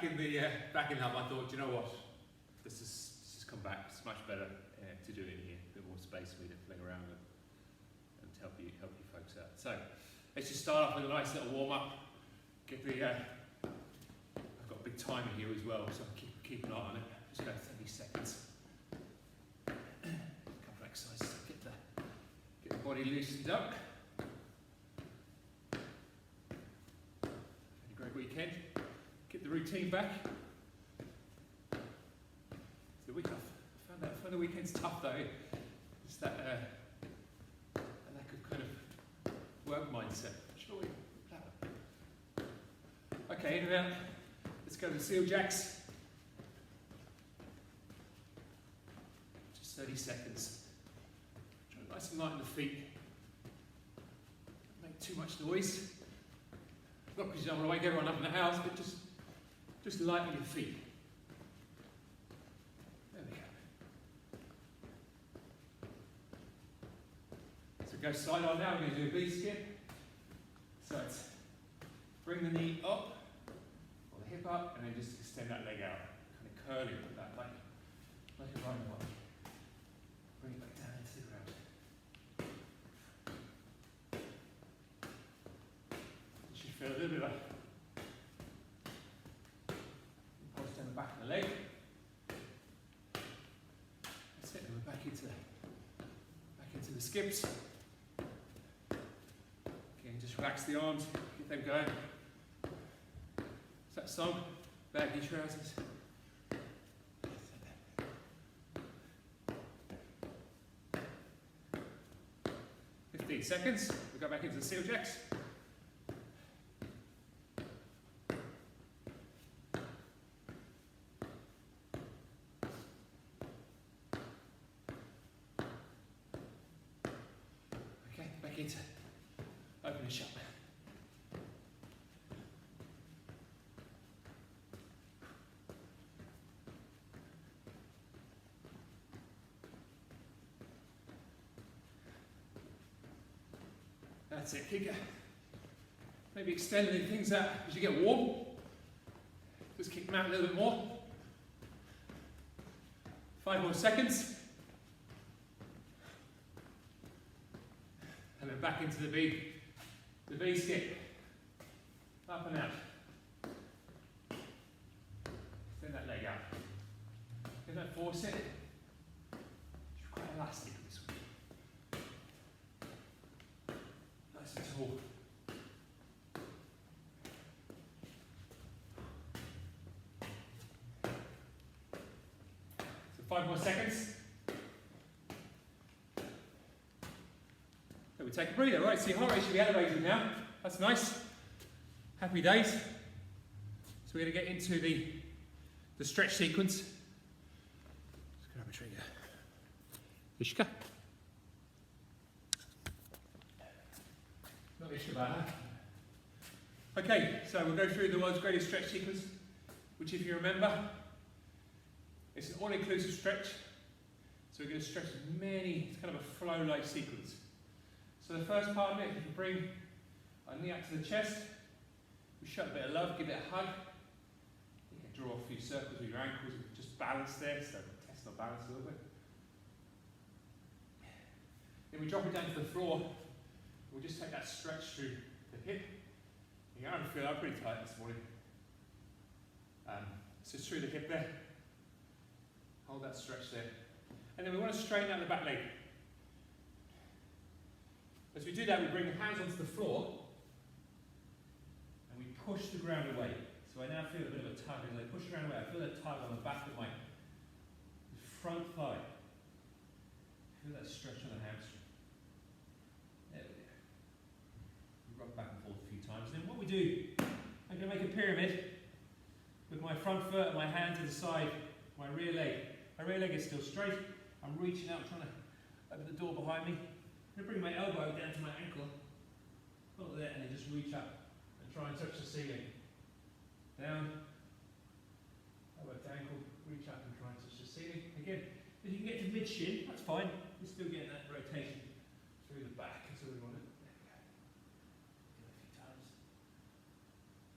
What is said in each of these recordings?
back in the hub, I thought, you know what, this has come back. It's much better to do it in here. A bit more space for me to fling around and help you folks out. So let's just start off with a nice little warm up. Get the I've got a big timer here as well, so keep an eye on it. Just go 30 seconds. A couple of exercises to get the body loosened up. Had a great weekend. Get the routine back. It's the week off. I found the weekend's tough though. Just that lack of kind of work mindset. Shall we? Okay, in and out. Let's go to the Seal Jacks. Just 30 seconds. Try to nice and lighten the feet. Don't make too much noise. Not because you don't want to wake everyone up in the house, but just lighten your feet. There we go. So go side on now. We're going to do a V skip. So it's bring the knee up, or the hip up, and then just extend that leg out. Kind of curly with that, like a running one. Bring it back down into the ground. You should feel a little bit of pulse down the back of the leg. That's it, and we're back into the skips. Again, just relax the arms, get them going. Is that song? Baggy trousers. 15 seconds. We go back into the Seal Jacks. Okay, back into open and shut. That's it, keep going. Maybe extending things out as you get warm. Just kick them out a little bit more. 5 more seconds. And then back into the V skip. Up and out. Extend that leg out. Don't force it. It's quite elastic this one. Nice and tall. So 5 more seconds. So we take a breather, right? See, heart rate should be elevated now. That's nice. Happy days. So we're going to get into the stretch sequence. Let's grab a trigger. Ishka. Not Ishka. Okay, so we'll go through the world's greatest stretch sequence, which, if you remember, it's an all-inclusive stretch. So we're going to stretch it's kind of a flow-like sequence. So the first part of it, if you bring our knee up to the chest, we show a bit of love, give it a hug. You can draw a few circles with your ankles, just balance there, so test our balance a little bit. Then we drop it down to the floor. We'll just take that stretch through the hip. You can feel I'm pretty tight this morning. So through the hip there. Hold that stretch there. And then we want to straighten out the back leg. As we do that, we bring the hands onto the floor and we push the ground away. So I now feel a bit of a tug as I push the ground away. I feel a tug on the back of my front thigh. Feel that stretch on the hamstring. There we go. We rock back and forth a few times. And then what we do, I'm going to make a pyramid with my front foot and my hand to the side, my rear leg. My rear leg is still straight. I'm reaching out, trying to open the door behind me. I'm going to bring my elbow down to my ankle, hold it there, and then just reach up and try and touch the ceiling. Down, elbow to ankle, reach up and try and touch the ceiling. Again, if you can get to mid-shin, that's fine. You're still getting that rotation through the back. That's what we want it. There we go. Do it a few times.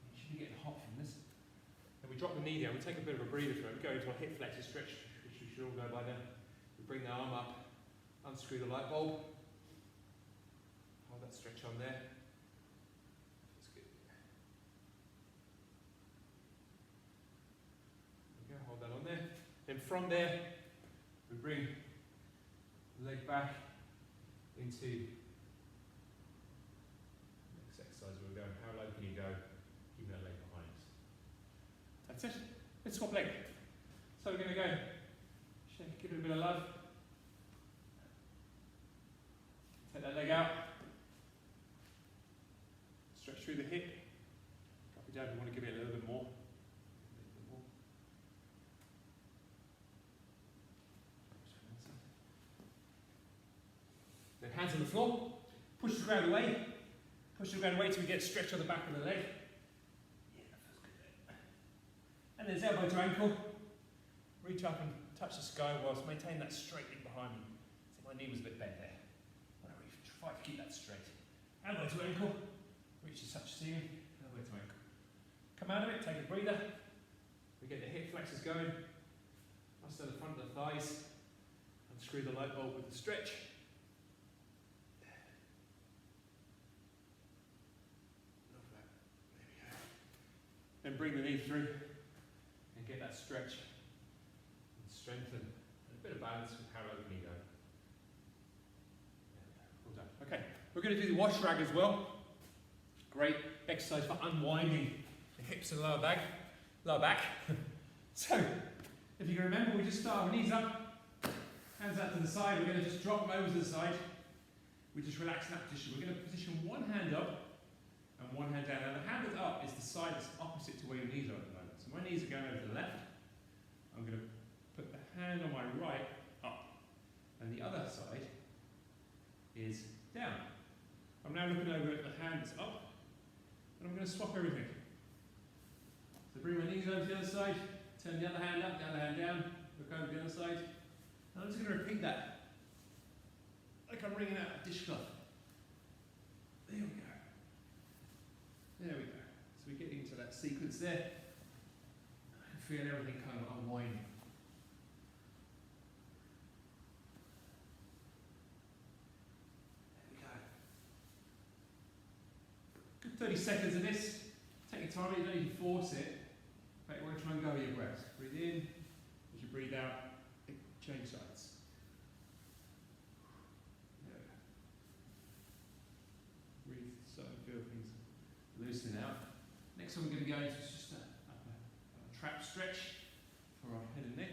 You should be getting hot from this. Then we drop the knee down, we take a bit of a breather for it, we go into a hip flexor stretch, which we should all know by now. We bring the arm up, unscrew the light bulb, hold that stretch on there. That's good. There we go, hold that on there. Then from there, we bring the leg back into the next exercise. We're going, how low can you go? Keep that leg behind us. That's it. Let's swap leg. So we're going to go, shake, give it a bit of love. Take that leg out. Stretch through the hip. Drop it down. We want to give it a little bit more. Then hands on the floor. Push the ground away. Push the ground away till we get a stretch on the back of the leg. Yeah, that feels good there. And then it's elbow to ankle. Reach up and touch the sky whilst maintaining that straight leg behind me. So my knee was a bit bent there. Try to keep that straight. Elbow to ankle. Reach to touch the ceiling. Elbow to ankle. Come out of it, take a breather. We get the hip flexors going. Muscle the front of the thighs. Unscrew the light bulb with the stretch. Then bring the knee through and get that stretch and strengthen and a bit of balance with how low the knee go. Well done. Okay, we're going to do the wash rag as well. Great exercise for unwinding the hips and lower back. So, if you can remember, we just start our knees up, hands out to the side. We're going to just drop them over to the side. We just relax in that position. We're going to position one hand up and one hand down. Now the hand that's up is the side that's opposite to where your knees are at the moment. So my knees are going over to the left. I'm going to put the hand on my right up. And the other side is down. I'm now looking over at the hand that's up. And I'm going to swap everything. So bring my knees over to the other side. Turn the other hand up, the other hand down. Look over to the other side. And I'm just going to repeat that. Like I'm wringing out a dishcloth. There we go. There we go. So we get into that sequence there. I can feel everything kind of unwinding. There we go. Good 30 seconds of this. Take your time, you don't need to force it. But you want to try and go with your breath. Breathe in. As you breathe out, change sides. There we go. Breathe, so feel things loosening out. Next one we're going to go into is just a trap stretch for our head and neck.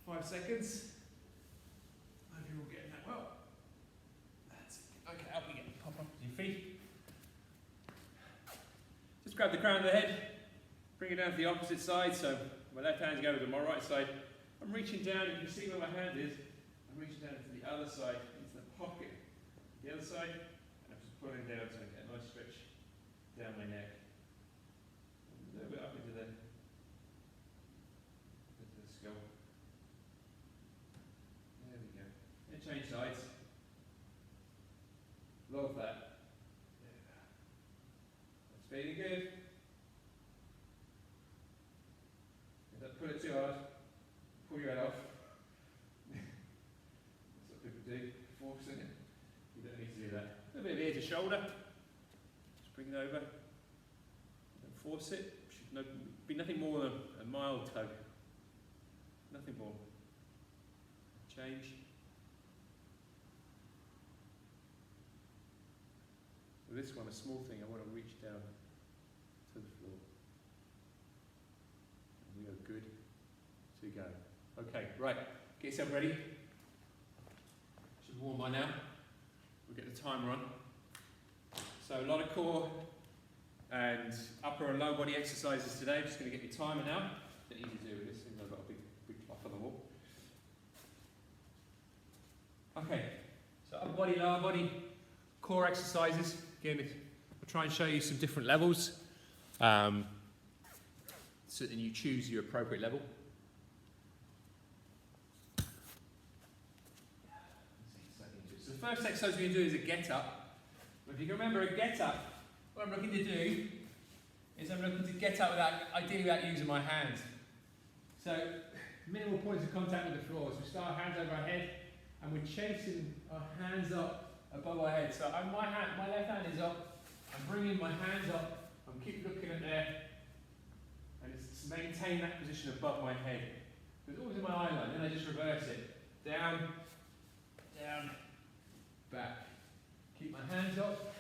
5 seconds. I hope you're all getting that well. That's it. Okay, up we get. Pop up with your feet. Just grab the crown of the head, bring it down to the opposite side. So my left hand's going to my right side. I'm reaching down, you can see where my hand is. I'm reaching down to the other side, into the pocket. The other side, and I'm just pulling down so I get a nice stretch down my neck. A little bit up into the skull. There we go. And change sides. Love that. That's feeling good. Don't pull it too hard. Pull your head off. That's what people do. Forcing it. You don't need to do that. A little bit of ear to shoulder. Just bring it over. Don't force it. Should be nothing more than a mild tug. Nothing more. Change. With this one, a small thing, I want to reach down to the floor. And we are good to go. Okay, right. Get yourself ready. Should be warm by now. We'll get the timer on. So a lot of core and upper and lower body exercises today. I'm just going to get your timer now. It's easy to do with this, even though I've got a big cloth on the wall. Okay, so upper body, lower body, core exercises. Again, I'll try and show you some different levels so that you choose your appropriate level. So the first exercise we're going to do is a get up. If you can remember a get up, what I'm looking to do is I'm looking to get up ideally without using my hands. So, minimal points of contact with the floor. So we start hands over our head, and we're chasing our hands up above our head. So my left hand is up, I'm bringing my hands up, I'm keep looking at there, and it's maintain that position above my head. It's always in my eye line, then I just reverse it. Down, down, back. Keep my hands up,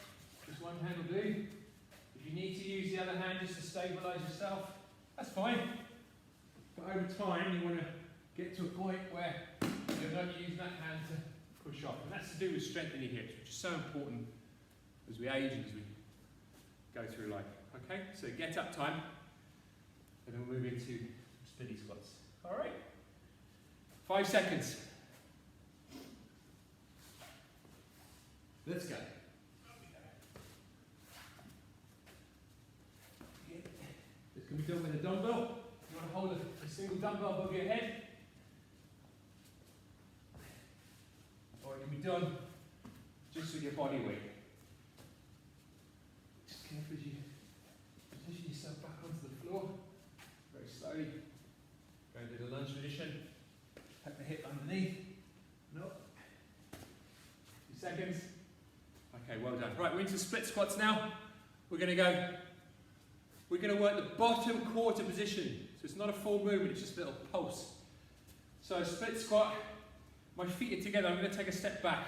just one hand will do. If you need to use the other hand just to stabilise yourself, that's fine. But over time you want to get to a point where you're not using that hand to push off. And that's to do with strengthening your hips, which is so important as we age and as we go through life. Okay, so get up time, and then we'll move into spinny squats. Alright, 5 seconds. Let's go. This can be done with a dumbbell. You want to hold a single dumbbell above your head. Or it can be done just with your body weight. Just careful as you position yourself back onto the floor. Very slowly. Go into the lunge position. Tuck the hip underneath. No. 2 seconds. Okay, well done. Right, we're into split squats now. We're going to work the bottom quarter position. So it's not a full movement, it's just a little pulse. So split squat, my feet are together. I'm going to take a step back.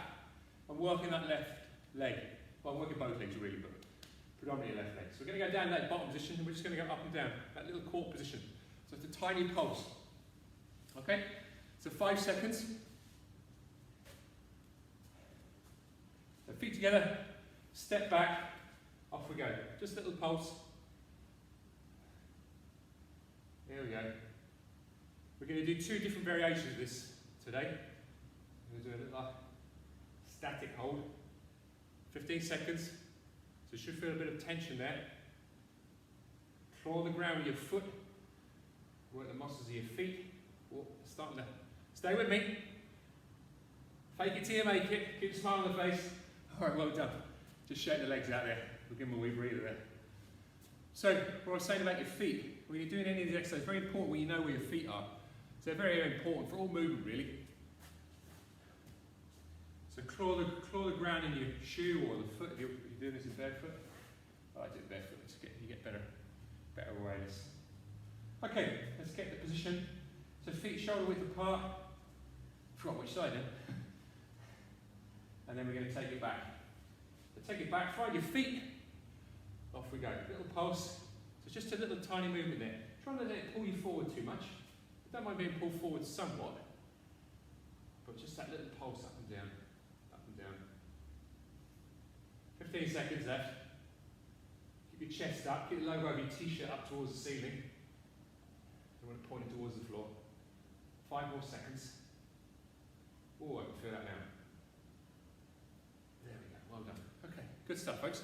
I'm working that left leg. Well, I'm working both legs really, but predominantly left leg. So we're going to go down that bottom position, and we're just going to go up and down, that little core position. So it's a tiny pulse. Okay? So 5 seconds. So feet together, step back, off we go. Just a little pulse. There we go. We're going to do 2 different variations of this today. We're going to do a little static hold. 15 seconds. So you should feel a bit of tension there. Claw the ground with your foot. Work the muscles of your feet. Oh, starting to stay with me. Fake it till you make it. Keep a smile on the face. Alright, well done. Just shake the legs out there. We'll give them a wee breather there. So, what I was saying about your feet, when you're doing any of these exercises, it's very important when you know where your feet are. So they're very, very important for all movement, really. So claw the ground in your shoe or the foot. If you're doing this in barefoot. I like to do it barefoot. You get better awareness. Okay, let's get the position. So feet shoulder width apart. Forgot which side then. And then we're going to take it back. So take it back, find your feet. Off we go. Little pulse. So just a little tiny movement there. Try not to let it pull you forward too much. Don't mind being pulled forward somewhat. But just that little pulse up and down. Up and down. 15 seconds left. Keep your chest up. Get the logo of your t-shirt up towards the ceiling. You want to point it towards the floor. 5 more seconds. Oh, I can feel that now. There we go. Well done. Okay, good stuff, folks.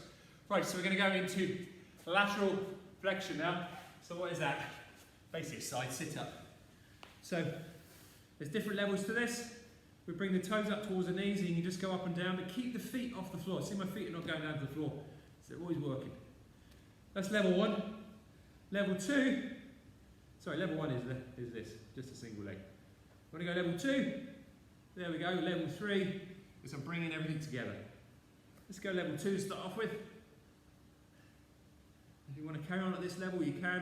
Right, so we're going to go into lateral flexion now. So what is that? Basically a side sit-up. So there's different levels to this. We bring the toes up towards the knees, and you can just go up and down, but keep the feet off the floor. See, my feet are not going down to the floor, so they're always working. That's level 1. Level 2. Sorry, level 1 is this, just a single leg. Want to go level 2? There we go. Level 3 is I'm bringing everything together. Let's go level 2 to start off with. If you want to carry on at this level, you can.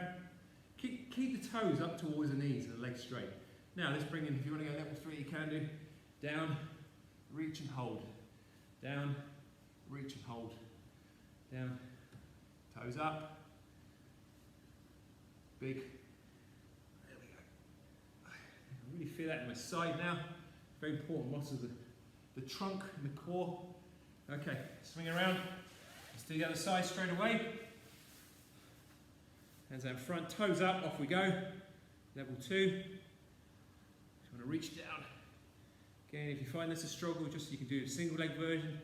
Keep the toes up towards the knees and the legs straight. Now let's bring in, if you want to go level 3, you can do. Down, reach and hold. Down, reach and hold. Down, toes up. Big. There we go. I can really feel that in my side now. Very important muscles, the trunk and the core. Okay, swing around. Let's do the other side straight away. Hands down front, toes up, off we go. Level 2. Just want to reach down. Again, if you find this a struggle, just you can do a single leg version.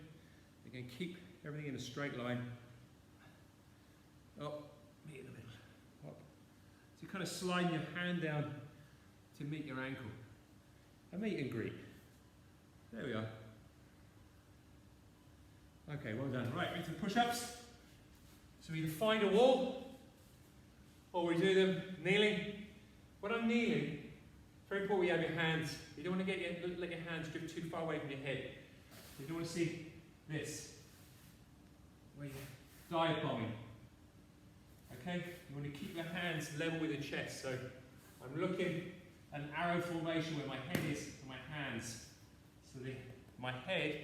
Again, keep everything in a straight line. Up, meet in the middle. Up. So you're kind of sliding your hand down to meet your ankle. A meet and greet. There we are. Okay, well done. Right, into the push-ups. So either find a wall, or we do them kneeling. When I'm kneeling, it's very important you have your hands. You don't want to let your hands drift too far away from your head. You don't want to see this, where you're dive bombing. Okay? You want to keep your hands level with your chest. So I'm looking at an arrow formation where my head is and my hands. So my head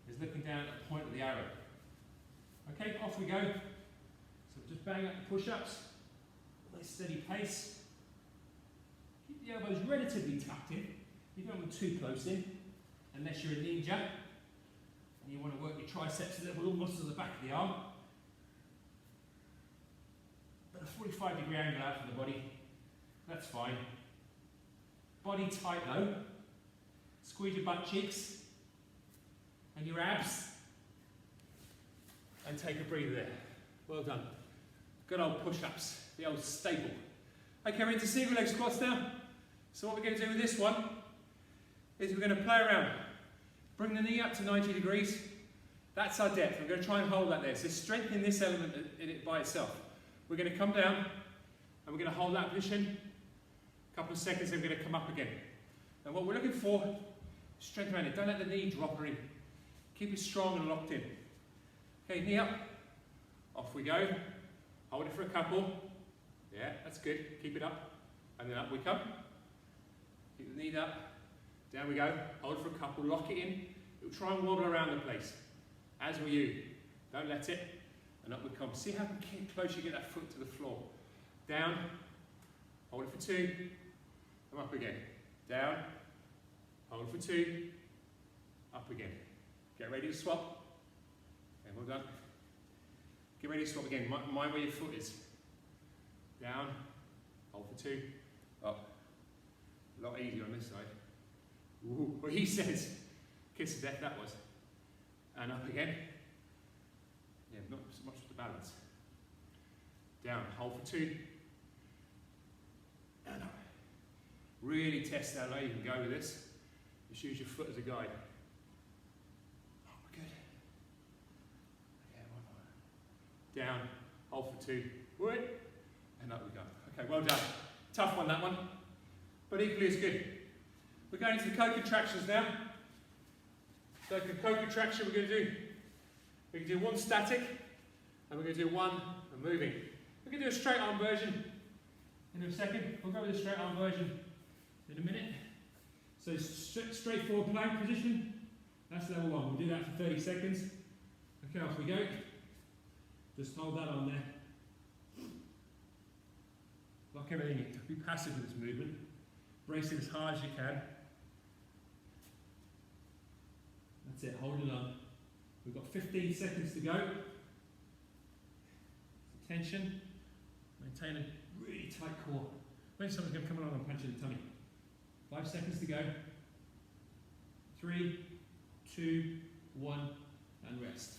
is looking down at the point of the arrow. Okay, off we go. So just bang up the push-ups. Nice steady pace. Keep the elbows relatively tucked in. You don't want too close in, unless you're a ninja. And you want to work your triceps a little, almost to the back of the arm. But a 45-degree angle out from the body, that's fine. Body tight though. Squeeze your butt cheeks and your abs. And take a breather there. Well done. Good old push-ups, the old staple. Okay, we're into single leg squats now. So what we're going to do with this one is we're going to play around. Bring the knee up to 90 degrees. That's our depth. We're going to try and hold that there. So strengthen this element in it by itself. We're going to come down and we're going to hold that position. A couple of seconds, then we're going to come up again. And what we're looking for, strength around it. Don't let the knee drop or in. Keep it strong and locked in. Okay, knee up. Off we go. Hold it for a couple. Yeah, that's good. Keep it up. And then up we come. Keep the knee up. Down we go. Hold it for a couple. Lock it in. It'll try and wobble around the place. As will you. Don't let it. And up we come. See how close you get that foot to the floor. Down. Hold it for 2. Come up again. Down. Hold it for 2. Up again. Get ready to swap. Okay, well done. Get ready to swap again. Mind where your foot is. Down. Hold for 2. Up. A lot easier on this side. Ooh, what he says. Kiss of death that was. And up again. Yeah, not so much for the balance. Down. Hold for 2. And up. Really test how low you can go with this. Just use your foot as a guide. Oh, we're good. Okay, one more. Down, hold for 2. Wood. And up we go. Okay, well done. Tough one, that one. But equally as good. We're going into the co-contractions now. So co-contraction we're going to do. We can do one static, and we're going to do one moving. We're going to do a straight arm version in a second. We'll go with a straight arm version in a minute. So straightforward plank position. That's level 1. We'll do that for 30 seconds. Okay, off we go. Just hold that on there. Lock everything in. Be passive with this movement. Brace it as hard as you can. That's it, hold it on. We've got 15 seconds to go. Tension. Maintain a really tight core. Maybe someone's going to come along and punch you in the tummy. 5 seconds to go. 3, 2, 1, and rest.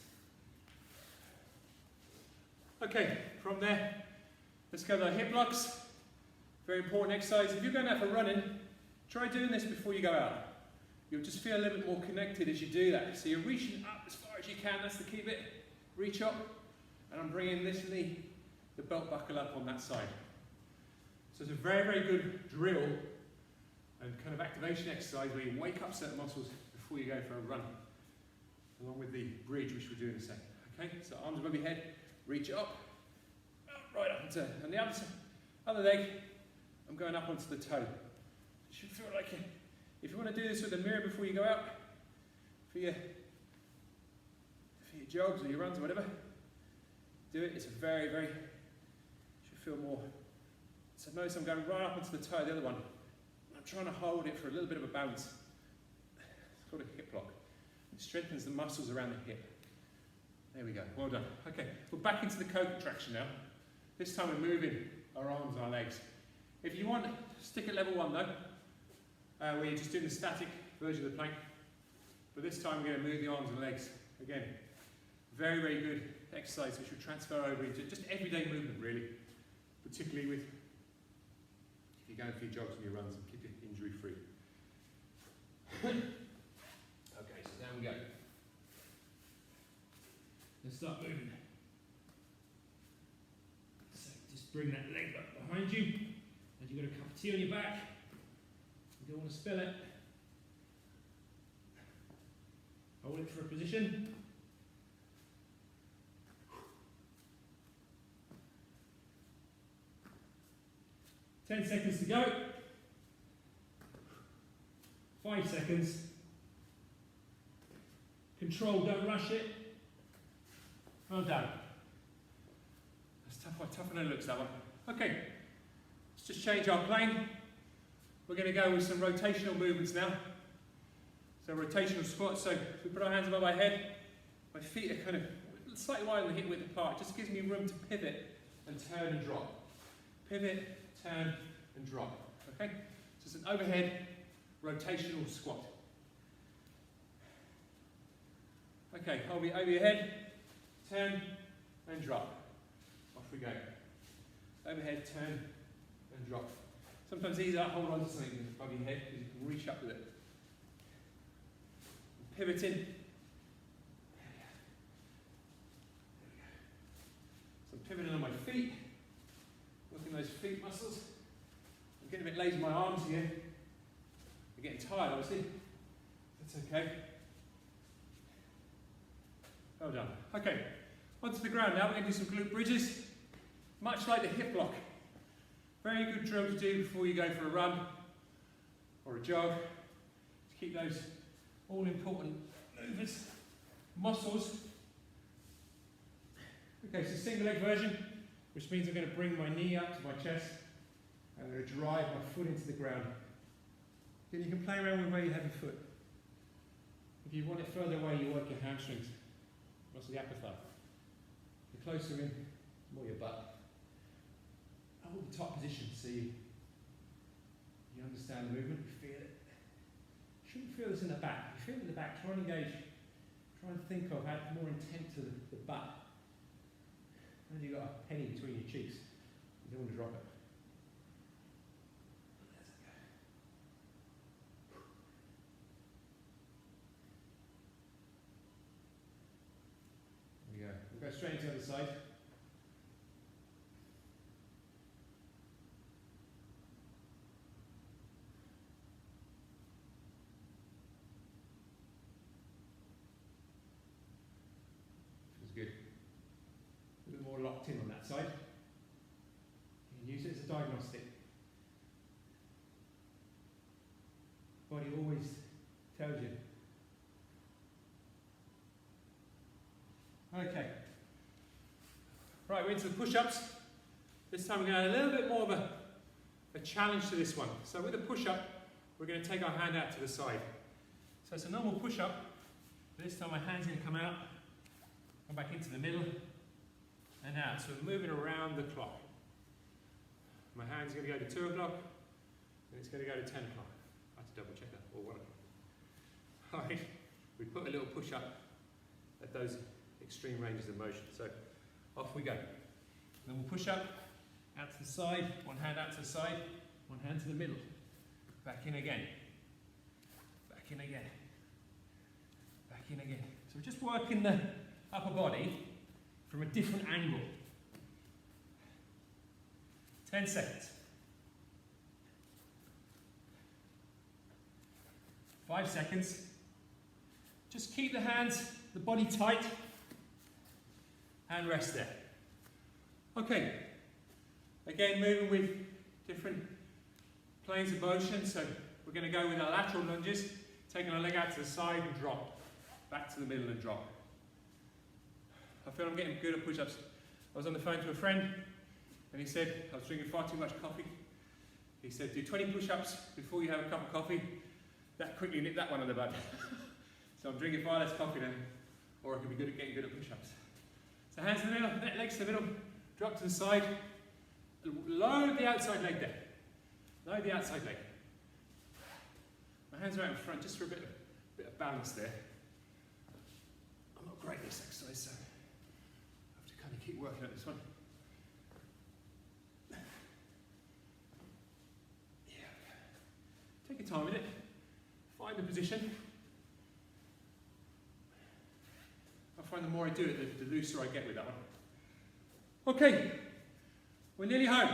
Okay, from there, let's go to the hip locks. Very important exercise. If you're going out for running, try doing this before you go out. You'll just feel a little bit more connected as you do that. So you're reaching up as far as you can. That's the key bit. Reach up, and I'm bringing this knee, the belt buckle up on that side. So it's a very, very good drill and kind of activation exercise where you wake up certain muscles before you go for a run, along with the bridge, which we'll do in a second. Okay, so arms above your head, reach up, right up and turn. And the other leg, I'm going up onto the toe. You should feel like if you want to do this with a mirror before you go out, for your jogs or your runs or whatever, do it. It's a very, very, you should feel more. So notice I'm going right up onto the toe, the other one. I'm trying to hold it for a little bit of a balance. It's called a hip lock. It strengthens the muscles around the hip. There we go, well done. Okay, we're back into the co-contraction now. This time we're moving our arms and our legs. If you want, stick at level 1 though, where you're just doing the static version of the plank. But this time we're going to move the arms and legs. Again, very, very good exercise which will transfer over into just everyday movement really, particularly with if you're going for your jogs and your runs and keep it injury free. Okay, so down we go. Let's start moving. So just Just bring that leg up behind you. And you've got a cup of tea on your back. You don't want to spill it. Hold it for a position. Ten seconds to go. 5 seconds. Control, don't rush it. Well done. That's tougher than it looks, that one. Okay, let's just change our plane. We're going to go with some rotational movements now. So rotational squats, so if we put our hands above our head, my feet are kind of slightly wider than hip width apart. It just gives me room to pivot and turn and drop. Pivot, turn and drop. Okay? So it's an overhead rotational squat. Okay, hold it over your head, turn and drop. Off we go. Overhead, turn and drop. Sometimes it's easier to hold on to something above your head because you can reach up with it. Pivoting. There we go. So I'm pivoting on my feet, working those feet muscles. I'm getting a bit lazy in my arms here. I'm getting tired, obviously. That's okay. Well done. Okay, onto the ground now. We're going to do some glute bridges, much like the hip lock. Very good drill to do before you go for a run or a jog. To keep those all important movements, muscles. Okay, so single leg version, which means I'm going to bring my knee up to my chest. I'm going to drive my foot into the ground. Then you can play around with where you have your foot. If you want it further away, you work your hamstrings. Muscle the upper thigh. The closer in, the more your butt. Hold the top position so you understand the movement, you feel it. You shouldn't feel this in the back. If you feel it in the back, try and engage. Try and think of how more intent to the butt. And you've got a penny between your cheeks. You don't want to drop it. There we go. We'll go straight into the other side. Locked in on that side. You can use it as a diagnostic. Body always tells you. Okay. Right, we're into the push-ups. This time we're going to add a little bit more of a challenge to this one. So with a push-up, we're going to take our hand out to the side. So it's a normal push-up. This time my hand's going to come out, come back into the middle, and out. So we're moving around the clock. My hand's going to go to 2 o'clock, and it's going to go to 10 o'clock. I have to double check that, or 1 o'clock. Alright, we put a little push up at those extreme ranges of motion. So off we go. Then we'll push up, out to the side, one hand out to the side, one hand to the middle. Back in again. Back in again. Back in again. So we're just working the upper body from a different angle. 10 seconds. 5 seconds. Just keep the hands, the body tight, and rest there. Okay. Again, moving with different planes of motion. So we're going to go with our lateral lunges, taking our leg out to the side and drop. Back to the middle and drop. I feel I'm getting good at push-ups. I was on the phone to a friend and he said, I was drinking far too much coffee. He said, do 20 push-ups before you have a cup of coffee. That quickly nipped that one in the bud. So I'm drinking far less coffee now, or I could be good at getting good at push-ups. So hands in the middle, legs to the middle, drop to the side, load the outside leg there. Load the outside leg. My hands are out in front just for a bit of balance there. I'm not great at this exercise, so kind of keep working at this one. Yeah. Take your time with it. Find the position. I find the more I do it, the looser I get with that one. Okay. We're nearly home.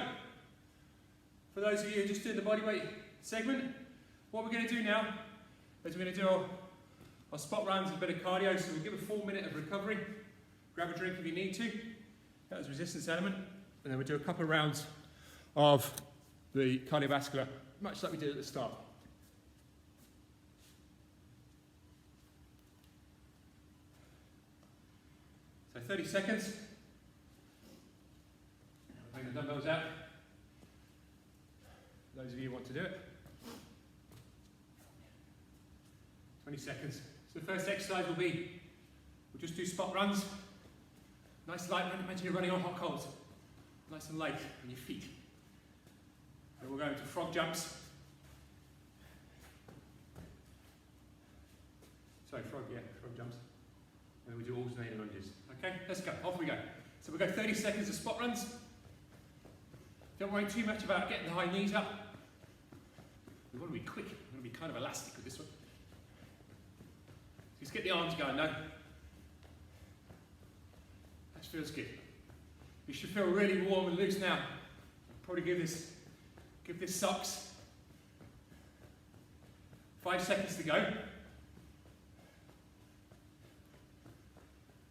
For those of you who just did the bodyweight segment, what we're going to do now is we're going to do our spot rounds and a bit of cardio. So we'll give a full minute of recovery. Grab a drink if you need to. That was resistance element. And then we'll do a couple of rounds of the cardiovascular, much like we did at the start. So 30 seconds. Bring the dumbbells out. Those of you who want to do it. 20 seconds. So the first exercise will be, we'll just do spot runs. Nice light run. Imagine you're running on hot coals. Nice and light on your feet. Then we'll go into frog jumps. Sorry, frog jumps. And then we do alternating lunges. Okay, let's go. Off we go. So we'll go 30 seconds of spot runs. Don't worry too much about getting the high knees up. We want to be quick. We want to be kind of elastic with this one. Just get the arms going now. That feels good. You should feel really warm and loose now. Probably give this socks. 5 seconds to go.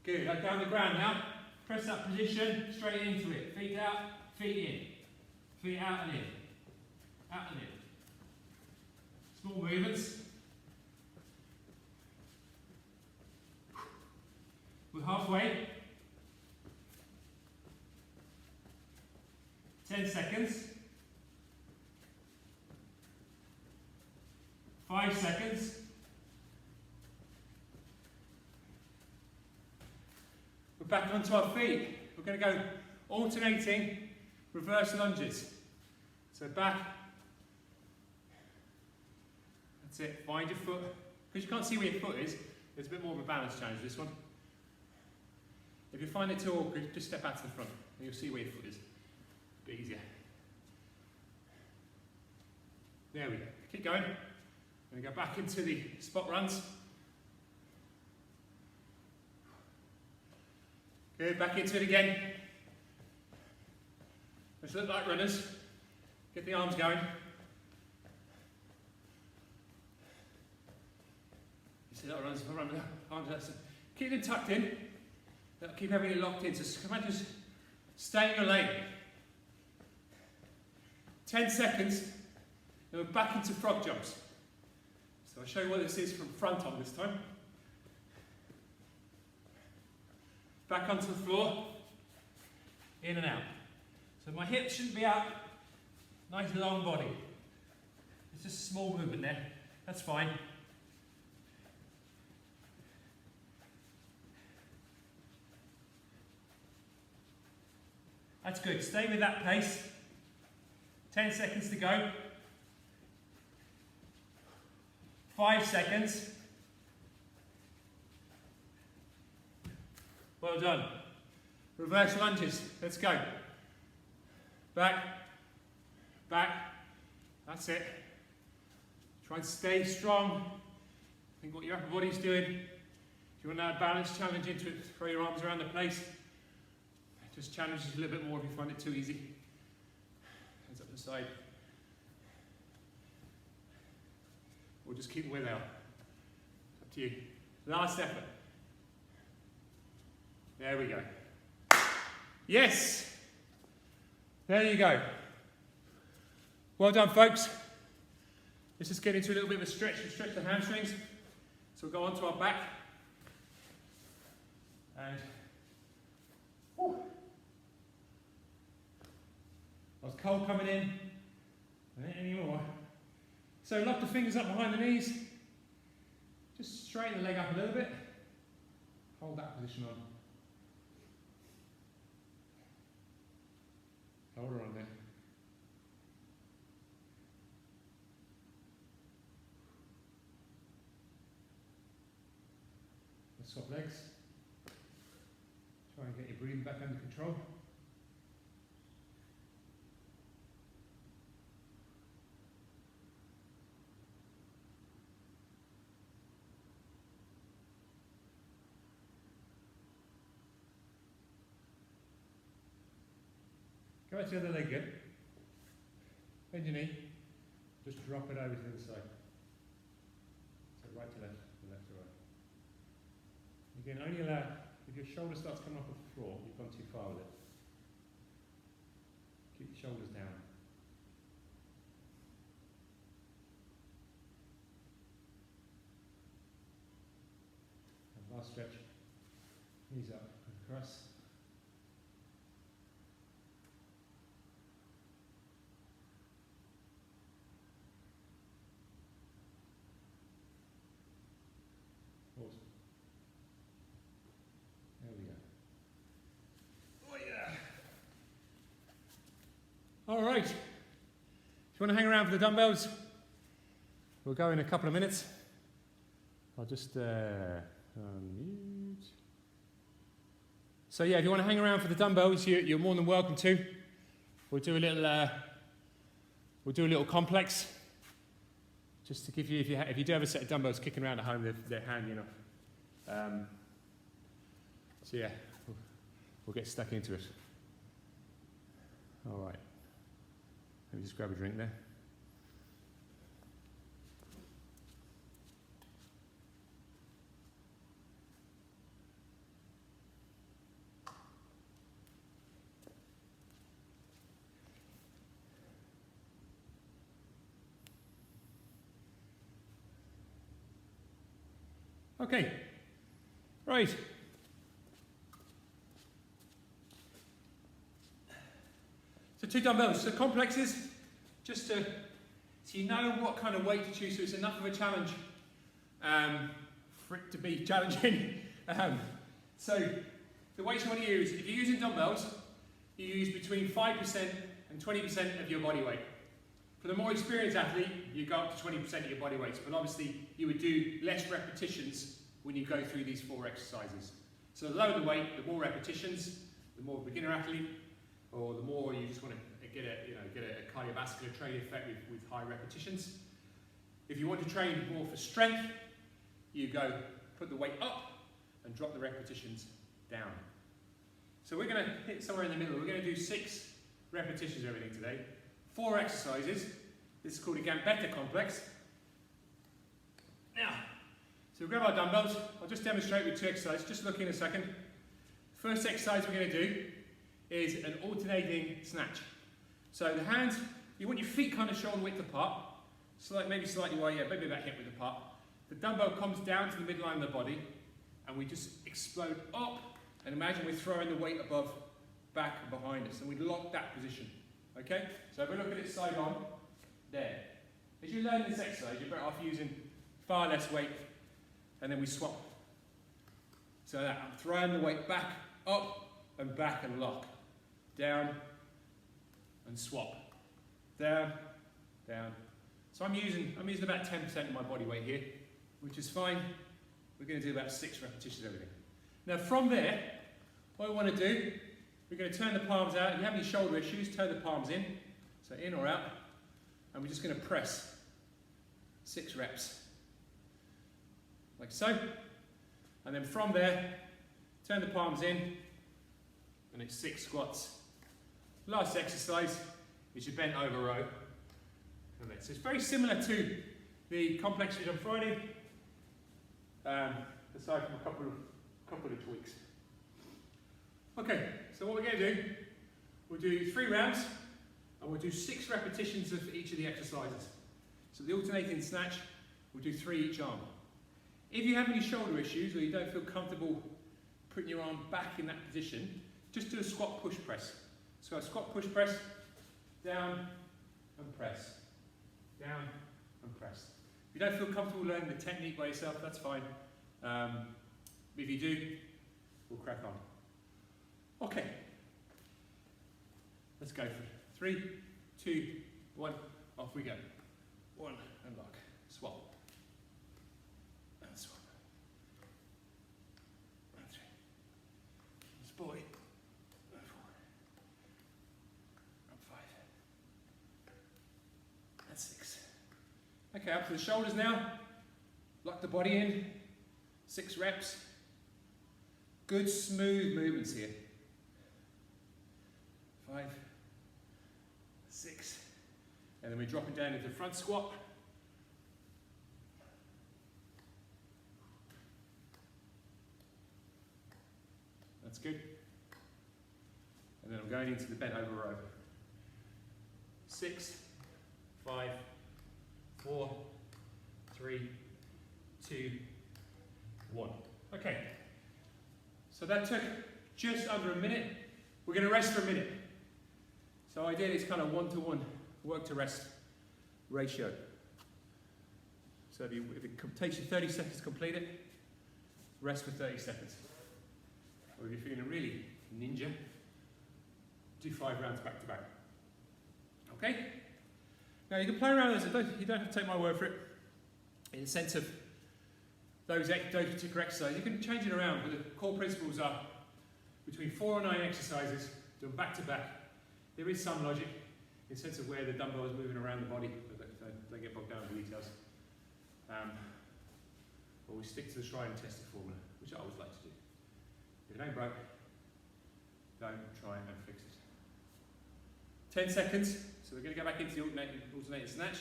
Good. Down the ground now. Press that position straight into it. Feet out, feet in. Feet out and in. Out and in. Small movements. We're halfway. 10 seconds. 5 seconds. We're back onto our feet. We're going to go alternating reverse lunges. So back. That's it. Find your foot. Because you can't see where your foot is, there's a bit more of a balance challenge this one. If you find it too awkward, just step out to the front and you'll see where your foot is. A bit easier. There we go. Keep going. We're going to go back into the spot runs. Good, back into it again. Let's look like runners. Get the arms going. You see that runners, arms out. Keep them tucked in. That'll keep everything locked in. So come on, just stay in your lane. 10 seconds, and we're back into frog jumps. So I'll show you what this is from front on this time. Back onto the floor, in and out. So my hips shouldn't be out, nice long body. It's just a small movement there, that's fine. That's good, stay with that pace. 10 seconds to go. 5 seconds. Well done. Reverse lunges. Let's go. Back. Back. That's it. Try and stay strong. Think what your upper body's doing. If you want to add balance challenge into it, throw your arms around the place. It just challenges you a little bit more if you find it too easy. Hands up the side. Or just keep them where they are. Up to you. Last effort. There we go. Yes! There you go. Well done, folks. Let's just get into a little bit of a stretch and stretch the hamstrings. So we'll go onto our back. And whew. I was cold coming in. Not anymore. So lock the fingers up behind the knees. Just straighten the leg up a little bit. Hold that position on. Hold her on there. Let's swap legs. Try and get your breathing back under control. Go back to the other leg again. Bend your knee. Just drop it over to the other side. So right to left to right. Again, only allow, if your shoulder starts coming off the floor, you've gone too far with it. Keep your shoulders down. And last stretch. Knees up and across. Awesome. There we go. Oh yeah. All right. If you want to hang around for the dumbbells, we'll go in a couple of minutes. I'll just unmute. So yeah, if you want to hang around for the dumbbells, you're more than welcome to. We'll do a little complex, just to give you, if you do have a set of dumbbells kicking around at home, they're handy enough. So yeah, we'll get stuck into it. All right. Let me just grab a drink there. Okay, right. So 2 dumbbells, so complexes, just so you know what kind of weight to choose, so it's enough of a challenge for it to be challenging. So the weights you want to use, if you're using dumbbells, you use between 5% and 20% of your body weight. For the more experienced athlete, you go up to 20% of your body weight, but obviously you would do less repetitions when you go through these 4 exercises. So the lower the weight, the more repetitions, the more beginner athlete, or the more you just want to get a cardiovascular training effect with high repetitions. If you want to train more for strength, you go put the weight up and drop the repetitions down. So we're going to hit somewhere in the middle. We're going to do 6 repetitions of everything today. 4 exercises. This is called a Gambetta complex. Now, so we'll grab our dumbbells. I'll just demonstrate with 2 exercises. Just look in a second. First exercise we're going to do is an alternating snatch. So the hands, you want your feet kind of shoulder width apart, maybe slightly wide, maybe about hip width apart. The dumbbell comes down to the midline of the body, and we just explode up, and imagine we're throwing the weight above, back and behind us, and we lock that position. Okay? So if we look at it side on, there. As you learn this exercise, you're better off using far less weight, and then we swap. So that I'm throwing the weight back, up, and back and lock. Down, and swap. Down, down. So I'm using about 10% of my body weight here, which is fine. We're going to do about 6 repetitions of everything. Now from there, what we want to do, we're going to turn the palms out. If you have any shoulder issues, turn the palms in. So in or out. And we're just going to press 6 reps. Like so. And then from there, turn the palms in. And it's 6 squats. Last exercise is your bent over row. So it's very similar to the complex we did on Friday, aside from a couple of tweaks. Okay, so what we're going to do, we'll do 3 rounds, and we'll do 6 repetitions of each of the exercises. So the alternating snatch, we'll do 3 each arm. If you have any shoulder issues, or you don't feel comfortable putting your arm back in that position, just do a squat push press. So a squat push press, down and press, down and press. If you don't feel comfortable learning the technique by yourself, that's fine. If you do, we'll crack on. Okay, let's go for it. 3, 2, 1, off we go. 1 and lock, swap, and swap, and 3, this boy. Okay, up to the shoulders now. Lock the body in. 6 reps. Good smooth movements here. 5, And then we're dropping down into the front squat. That's good. And then I'm going into the bent over row. 6, 5, 4, 3, 2, 1. Okay. So that took just under a minute. We're going to rest for a minute. So ideally it's kind of 1-to-1 work to rest ratio. So if it takes you 30 seconds to complete it, rest for 30 seconds. Or if you're feeling really ninja, do 5 rounds back to back. Okay? Now you can play around with this, you don't have to take my word for it. In the sense of those particular exercises, you can change it around, but the core principles are between 4 and 9 exercises, do them back to back. There is some logic in the sense of where the dumbbell is moving around the body, but don't get bogged down with the details. But we stick to the tried and tested formula, which I always like to do. If it ain't broke, don't try and fix it. 10 seconds, so we're going to go back into the alternating snatch.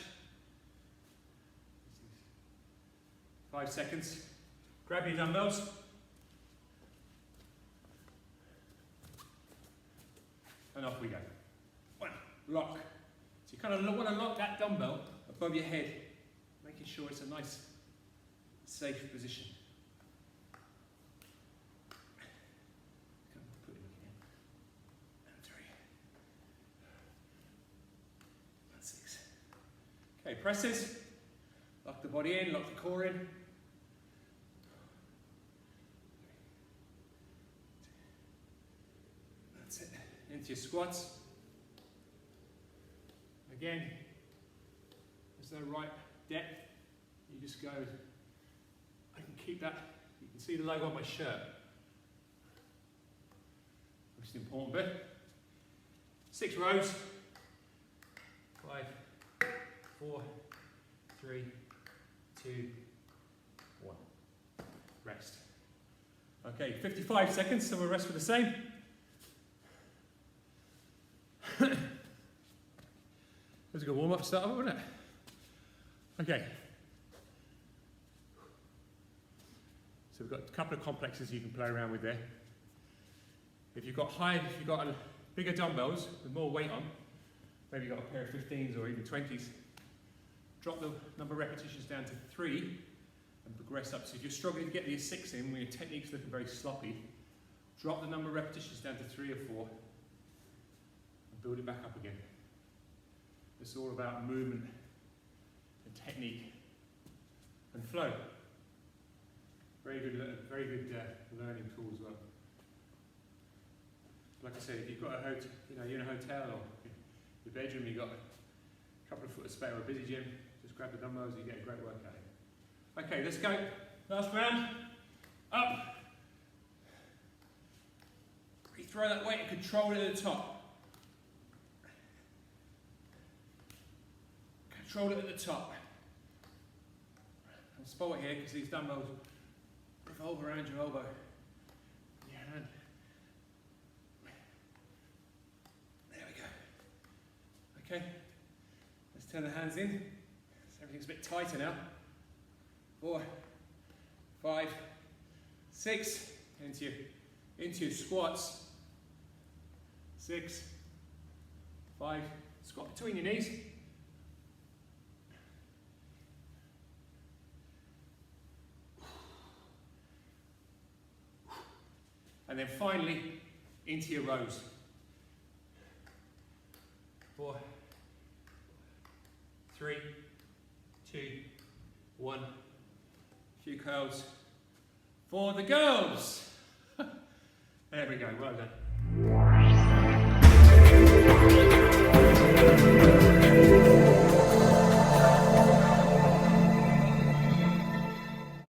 5 seconds. Grab your dumbbells. And off we go. 1, lock. So you kind of want to lock that dumbbell above your head, making sure it's a nice, safe position. Put it in. And 3. And 6. Okay, presses. Lock the body in, lock the core in. That's it. Into your squats. Again, there's no right depth. You just go, I can keep that. You can see the logo on my shirt, which is the important bit. 6 rows. 5, 4, 3, 2, 1. Rest. Okay, 55 seconds, so we'll rest for the same. That was a good warm-up start, wasn't it? Okay. So we've got a couple of complexes you can play around with there. If you've got bigger dumbbells with more weight on, maybe you've got a pair of 15s or even 20s, drop the number of repetitions down to 3 and progress up. So if you're struggling to get your 6 in when your technique's looking very sloppy, drop the number of repetitions down to 3 or 4 and build it back up again. It's all about movement and technique and flow. Very good learning tool as well. Like I said, if you've got you're in a hotel or your bedroom, you've got a couple of foot of space or a busy gym, just grab the dumbbells and you get a great workout in. Okay, let's go. Last round. Up. You throw that weight and control it at the top. Control it at the top. And spot it here because these dumbbells revolve around your elbow. Your hand. There we go. Okay. Let's turn the hands in. So everything's a bit tighter now. 4, 5, 6. Into your squats. 6, 5. Squat between your knees. And then finally, into your rows. 4, 3, 2, 1. A few curls for the girls. There we go, well done.